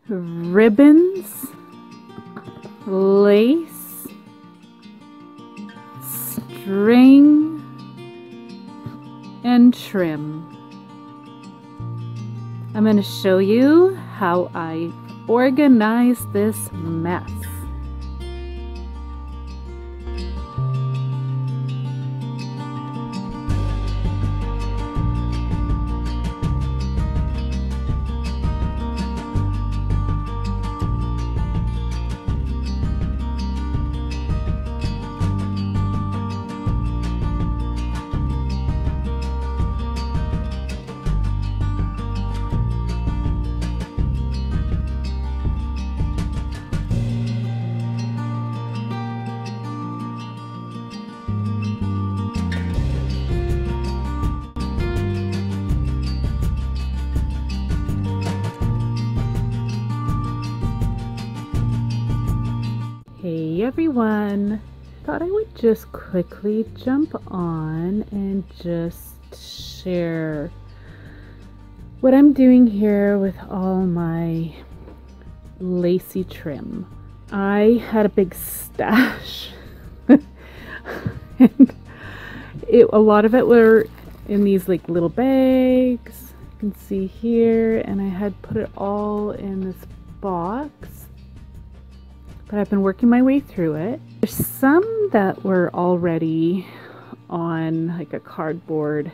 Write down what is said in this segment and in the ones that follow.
ribbons, lace, string, and trim. I'm going to show you how I organize this mess. Hey everyone, thought I would just quickly jump on and just share what I'm doing here with all my lacy trim. I had a big stash and a lot of it were in these like little bags, you can see here, and I had put it all in this box. But I've been working my way through it. There's some that were already on like a cardboard.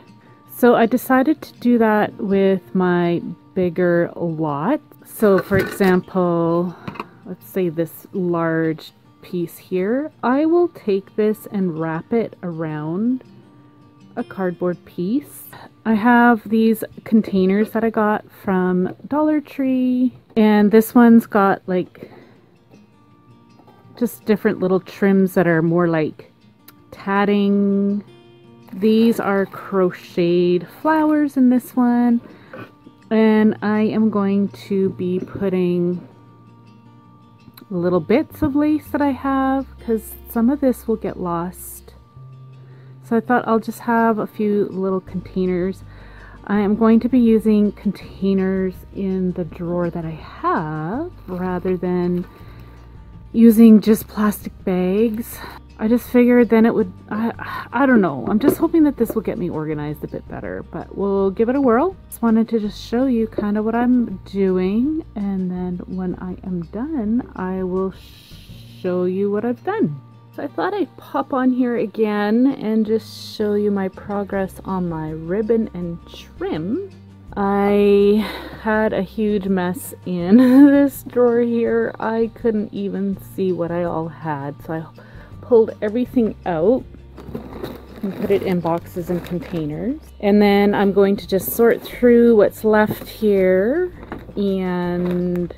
So I decided to do that with my bigger lot. So for example, let's say this large piece here, I will take this and wrap it around a cardboard piece. I have these containers that I got from Dollar Tree, and this one's got like just different little trims that are more like tatting. These are crocheted flowers in this one, and I am going to be putting little bits of lace that I have because some of this will get lost. So I thought I'll just have a few little containers. I am going to be using containers in the drawer that I have rather than using just plastic bags. I just figured then it would, I don't know. I'm just hoping that this will get me organized a bit better, but we'll give it a whirl. Just wanted to just show you kind of what I'm doing, and then when I am done, I will show you what I've done. So I thought I'd pop on here again and just show you my progress on my ribbon and trim. I had a huge mess in this drawer here. I couldn't even see what I all had, so I pulled everything out and put it in boxes and containers. And then I'm going to just sort through what's left here and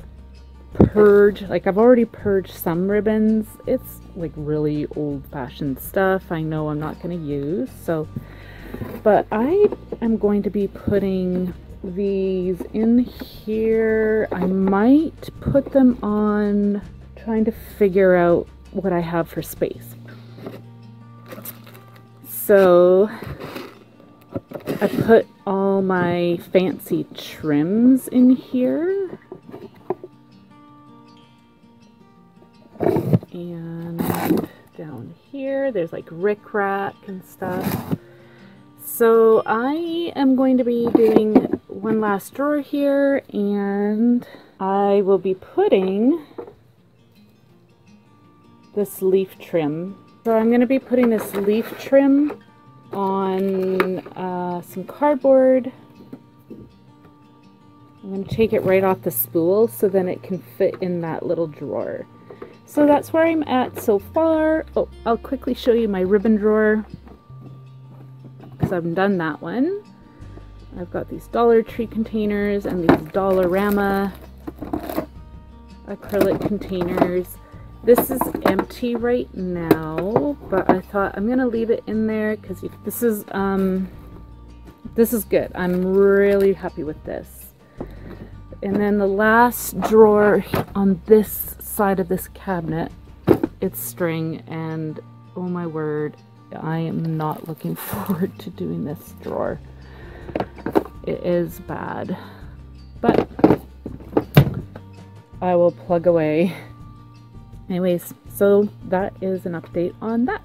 purge. Like, I've already purged some ribbons. It's like really old-fashioned stuff I know I'm not going to use, so but I am going to be putting these in here. I might put them on, trying to figure out what I have for space. So I put all my fancy trims in here. And down here there's like rickrack and stuff. So I am going to be doing one last drawer here, and I will be putting this leaf trim. So I'm going to be putting this leaf trim on some cardboard. I'm going to take it right off the spool so then it can fit in that little drawer. So that's where I'm at so far. Oh, I'll quickly show you my ribbon drawer, because I've done that one. I've got these Dollar Tree containers and these Dollarama acrylic containers. This is empty right now, but I thought I'm gonna leave it in there because this is good. I'm really happy with this. And then the last drawer on this side of this cabinet, it's string, and oh my word, I am not looking forward to doing this drawer. It is bad, but I will plug away. Anyways, so that is an update on that.